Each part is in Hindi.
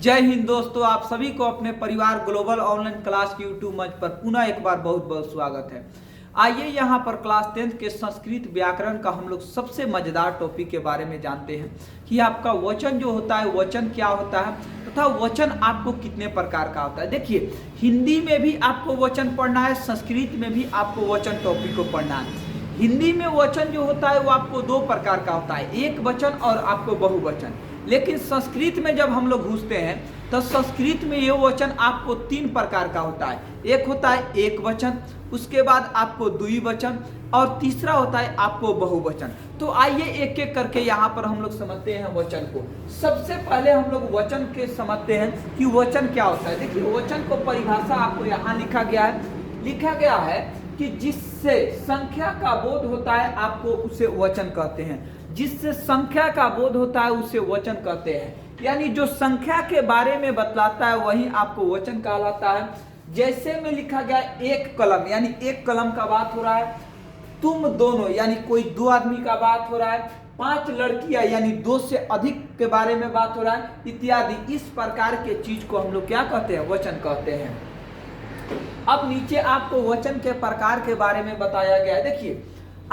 जय हिंद दोस्तों, आप सभी को अपने परिवार ग्लोबल ऑनलाइन क्लास के यूट्यूब मंच पर पुनः एक बार बहुत बहुत स्वागत है। आइए यहाँ पर क्लास 10th के संस्कृत व्याकरण का हम लोग सबसे मजेदार टॉपिक के बारे में जानते हैं कि आपका वचन जो होता है वचन क्या होता है तथा वचन आपको कितने प्रकार का होता है। देखिए, हिंदी में भी आपको वचन पढ़ना है, संस्कृत में भी आपको वचन टॉपिक को पढ़ना है। हिंदी में वचन जो होता है वो आपको दो प्रकार का होता है, एक वचन और आपको बहुवचन। लेकिन संस्कृत में जब हम लोग घुसते हैं तो संस्कृत में ये वचन आपको तीन प्रकार का होता है। एक होता है एक वचन, उसके बाद आपको द्विवचन और तीसरा होता है आपको बहुवचन। तो आइए एक एक करके यहाँ पर हम लोग समझते हैं वचन को। सबसे पहले हम लोग वचन के समझते हैं कि वचन क्या होता है। देखिए, वचन को परिभाषा आपको यहाँ लिखा गया है कि जिससे संख्या का बोध होता है आपको उसे वचन कहते हैं। जिससे संख्या का बोध होता है उसे वचन कहते हैं, यानी जो संख्या के बारे में बतलाता है वही आपको वचन कहलाता है। जैसे में लिखा गया एक कलम, यानी एक कलम का बात हो रहा है। तुम दोनों, यानी कोई दो आदमी का बात हो रहा है। पांच लड़कियां, यानी दो से अधिक के बारे में बात हो रहा है, इत्यादि। इस प्रकार के चीज को हम लोग क्या कहते हैं, वचन कहते हैं। अब नीचे आपको वचन के प्रकार के बारे में बताया गया है। देखिए,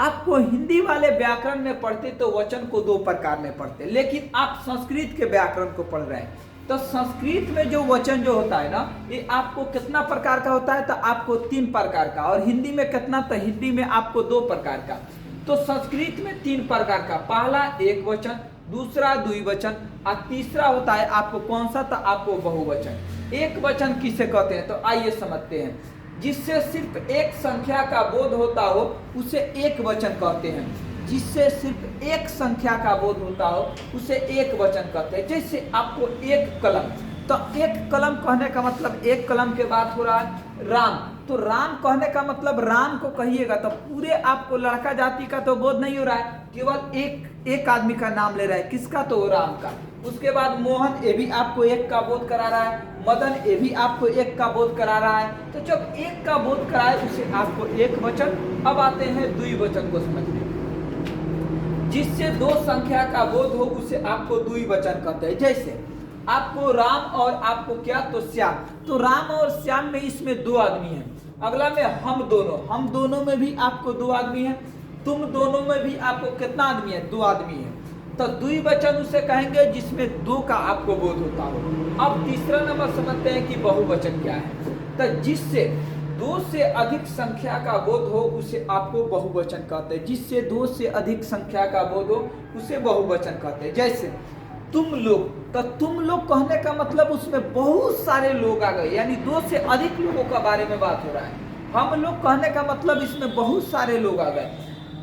आपको हिंदी वाले व्याकरण में पढ़ते तो वचन को दो प्रकार में पढ़ते, लेकिन आप संस्कृत के व्याकरण को पढ़ रहे हैं तो संस्कृत में जो वचन जो होता है ना, ये आपको कितना प्रकार का होता है, तो आपको तीन प्रकार का। और हिंदी में कितना, तो हिंदी में आपको दो प्रकार का। तो संस्कृत में तीन प्रकार का, पहला एक वचन, दूसरा द्विवचन और तीसरा होता है आपको कौन सा, तो आपको बहुवचन। एक वचन किसे कहते हैं, तो आइए समझते हैं। जिससे सिर्फ एक संख्या का बोध होता हो उसे एक वचन कहते हैं। जिससे सिर्फ एक संख्या का बोध होता हो उसे एक वचन कहते हैं। जैसे आपको एक कलम, तो एक कलम कहने का मतलब एक कलम के बात हो रहा है राम। तो राम कहने का मतलब राम को कहिएगा तो पूरे आपको लड़का जाति का तो बोध नहीं हो रहा है, केवल एक आदमी का नाम ले रहा है। किसका, तो राम का। उसके बाद मोहन, ये भी आपको एक का बोध करा रहा है। मदन, ये भी आपको एक का बोध करा रहा है। तो जब एक का बोध कराए उसे आपको एक वचन। अब आते हैं द्विवचन को समझने। जिससे दो संख्या का बोध हो उसे आपको द्विवचन कहते हैं। जैसे आपको राम और आपको क्या, तो श्याम। तो राम और श्याम में इसमें दो आदमी हैं। अगला में हम दोनों में भी आपको दो आदमी हैं। तुम दोनों में भी आपको कितना आदमी है, दो आदमी है। तो द्विवचन उसे कहेंगे जिसमें दो का आपको बोध होता हो। अब तीसरा नंबर समझते हैं कि बहुवचन क्या है। तो जिससे दो से अधिक संख्या का बोध हो उसे आपको बहुवचन कहते हैं। जिससे दो से अधिक संख्या का बोध हो उसे बहुवचन कहते हैं। जैसे तुम लोग, तो तुम लोग कहने का मतलब उसमें बहुत सारे लोग आ गए, यानी दो से अधिक लोगों का बारे में बात हो रहा है। हम लोग कहने का मतलब इसमें बहुत सारे लोग आ गए।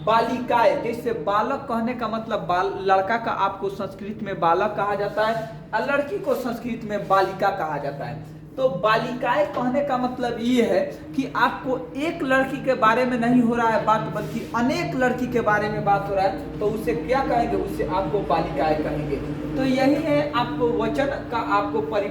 बालिकाएं, जैसे बालक कहने का मतलब लड़का का आपको संस्कृत में बालक कहा जाता है और लड़की को संस्कृत में बालिका कहा जाता है। तो बालिकाएं कहने का मतलब ये है कि आपको एक लड़की के बारे में नहीं हो रहा है बात, बल्कि अनेक लड़की के बारे में बात हो रहा है, तो उसे क्या कहेंगे, उसे आपको बालिकाएं कहेंगे। तो यही है आपको वचन का आपको